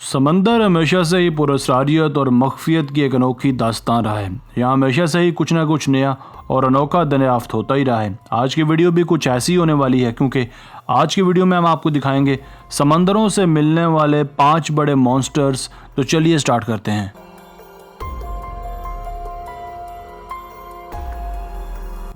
समंदर हमेशा से ही पुरस्कारियत और मख्फियत की एक अनोखी दास्तान रहा है। यहाँ हमेशा से ही कुछ ना कुछ नया और अनोखा दरियाफ्त होता ही रहा है। आज की वीडियो भी कुछ ऐसी होने वाली है, क्योंकि आज की वीडियो में हम आपको दिखाएंगे समंदरों से मिलने वाले 5 बड़े मॉन्स्टर्स। तो चलिए स्टार्ट करते हैं।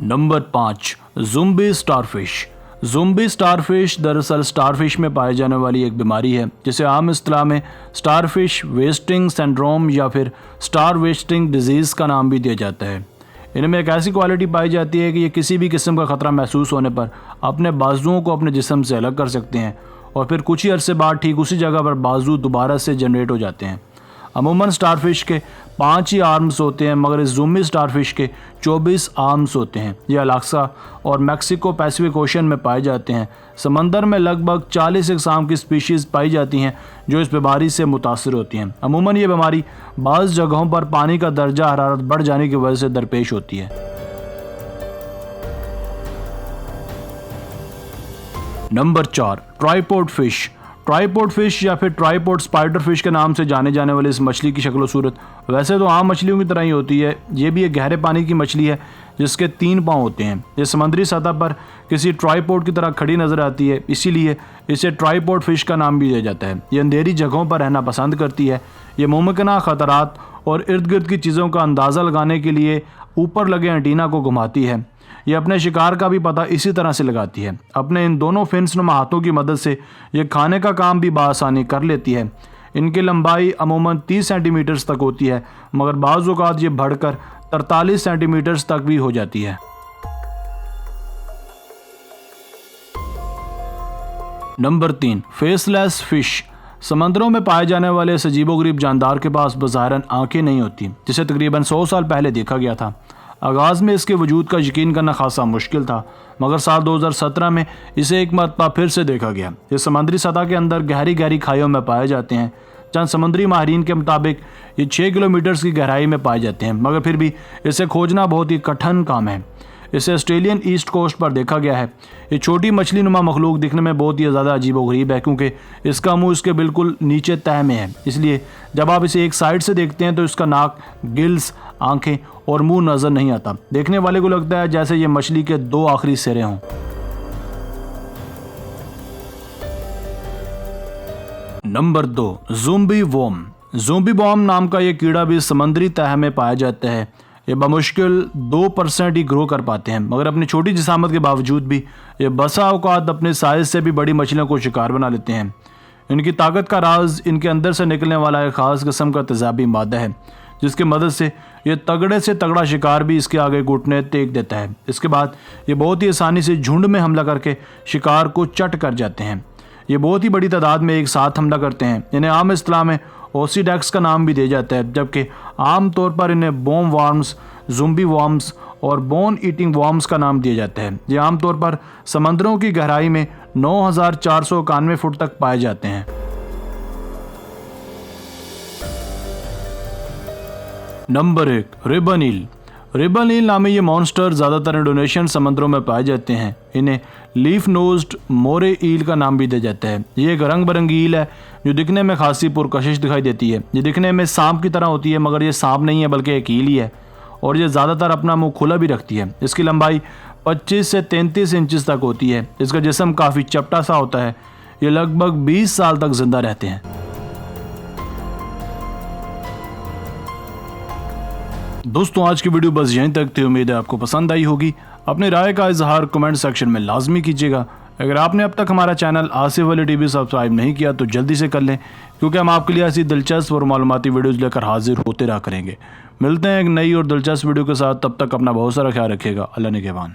Number 5, zombie starfish. Zombie starfish दरअसल स्टारफिश में पाई जाने वाली एक बीमारी है, जिसे आम इस्तिलाह में स्टारफिश वेस्टिंग सिंड्रोम या फिर स्टार वेस्टिंग डिजीज़ का नाम भी दिया जाता है। इनमें एक ऐसी क्वालिटी पाई जाती है कि ये किसी भी किस्म का ख़तरा महसूस होने पर अपने बाजुओं को अपने जिस्म से अलग कर सकते हैं और फिर कुछ ही अरसे बाद ठीक उसी जगह पर बाजू दोबारा से जनरेट हो जाते हैं। अमूमन स्टारफिश के 5 ही आर्म्स होते हैं, मगर इस ज़ुम्बी स्टारफिश के 24 आर्म्स होते हैं। ये अलास्का और मैक्सिको पैसिफिक ओशन में पाए जाते हैं। समंदर में लगभग 40 अक़साम की स्पीशीज़ पाई जाती हैं जो इस बीमारी से मुतासर होती हैं। अमूमन ये बीमारी बाज़ जगहों पर पानी का दर्जा हरारत बढ़ जाने की वजह से दरपेश होती है। Number 4, tripod fish. Tripod fish या फिर ट्राइपॉड स्पाइडर फिश के नाम से जाने जाने वाली इस मछली की शक्ल सूरत वैसे तो आम मछलियों की तरह ही होती है। ये भी एक गहरे पानी की मछली है जिसके 3 पाँव होते हैं। ये समुद्री सतह पर किसी ट्राइपॉड की तरह खड़ी नजर आती है, इसीलिए इसे ट्राइपॉड फिश का नाम भी दिया जाता है। ये अंधेरी जगहों पर रहना पसंद करती है। ये मुमकिन ख़तरात और इर्द गिर्द की चीज़ों का अंदाज़ा लगाने के लिए ऊपर लगे एंटीना को घुमाती है। ये अपने शिकार का भी पता इसी तरह से लगाती है। अपने इन दोनों फिन्स नुमा हाथों की मदद से ये खाने का काम भी बआसानी कर लेती है। इनकी लंबाई अमूमन 30 सेंटीमीटर तक होती है, मगर बाज़ औक़ात ये बढ़कर 43 सेंटीमीटर तक भी हो जाती है। Number 3, faceless fish. समंदरों में पाए जाने वाले इस अजीबोगरीब जानदार के पास बज़ाहिरन आंखें नहीं होती, जिसे तकरीबन 100 साल पहले देखा गया था। आगाज़ में इसके वजूद का यकीन करना खासा मुश्किल था, मगर साल 2017 में इसे एक मरतबा फिर से देखा गया। ये समुद्री सतह के अंदर गहरी गहरी खाइयों में पाए जाते हैं। चंद समुद्री माहिरीन के मुताबिक ये 6 किलोमीटर की गहराई में पाए जाते हैं, मगर फिर भी इसे खोजना बहुत ही कठिन काम है। इसे ऑस्ट्रेलियन ईस्ट कोस्ट पर देखा गया है। ये छोटी मछली नुमा मखलूक दिखने में बहुत ही ज़्यादा अजीबोगरीब है, क्योंकि इसका मुंह इसके बिल्कुल नीचे तह में है। इसलिए जब आप इसे एक साइड से देखते हैं तो इसका नाक, गिल्स, आंखें और मुंह नज़र नहीं आता। देखने वाले को लगता है जैसे ये मछली के 2 आखिरी सिरे हों। Number 2, zombie worm. Zombie worm नाम का ये कीड़ा भी समुद्री तह में पाया जाता है। ये बमुश्किल 2% ही ग्रो कर पाते हैं, मगर अपनी छोटी जिसामत के बावजूद भी ये बसा औकात अपने साइज से भी बड़ी मछलियों को शिकार बना लेते हैं। इनकी ताकत का राज इनके अंदर से निकलने वाला एक ख़ास किस्म का तेज़ाबी मादा है, जिसकी मदद से ये तगड़े से तगड़ा शिकार भी इसके आगे घुटने टेक देता है। इसके बाद ये बहुत ही आसानी से झुंड में हमला करके शिकार को चट कर जाते हैं। ये बहुत ही बड़ी तादाद में एक साथ हमला करते हैं। इन्हें आम इस्तिलाह में ओसीडेक्स का नाम भी दिया जाता है, जबकि आम तौर पर इन्हें बोम वार्म्स, ज़ुम्बी वार्म्स और बोन ईटिंग वार्म्स का नाम दिया जाता है। ये आमतौर पर समंदरों की गहराई में 9491 फुट तक पाए जाते हैं। नंबर 1, रिबन ईल। रिबन ईल नामी ये मॉन्स्टर ज़्यादातर इंडोनेशियन समंदरों में पाए जाते हैं। इन्हें लीफ नोज्ड मोरे ईल का नाम भी दिया जाता है। ये एक रंग बिरंगी ईल है जो दिखने में खासी पुरकशिश दिखाई देती है। ये दिखने में सांप की तरह होती है, मगर ये सांप नहीं है बल्कि एक ईल ही है, और ये ज़्यादातर अपना मुंह खुला भी रखती है। इसकी लंबाई 25 से 33 इंचज़ तक होती है। इसका जिस्म काफ़ी चपटा सा होता है। ये लगभग 20 साल तक जिंदा रहते हैं। दोस्तों, आज की वीडियो बस यहीं तक थी। उम्मीद है आपको पसंद आई होगी। अपनी राय का इजहार कमेंट सेक्शन में लाजमी कीजिएगा। अगर आपने अब तक हमारा channel Asif Ali TV subscribe नहीं किया तो जल्दी से कर लें, क्योंकि हम आपके लिए ऐसी दिलचस्प और मालूमाती वीडियोज़ लेकर हाजिर होते रहा करेंगे। मिलते हैं एक नई और दिलचस्प वीडियो के साथ। तब तक अपना बहुत सारा ख्याल रखिएगा। अल्लाह निगहबान।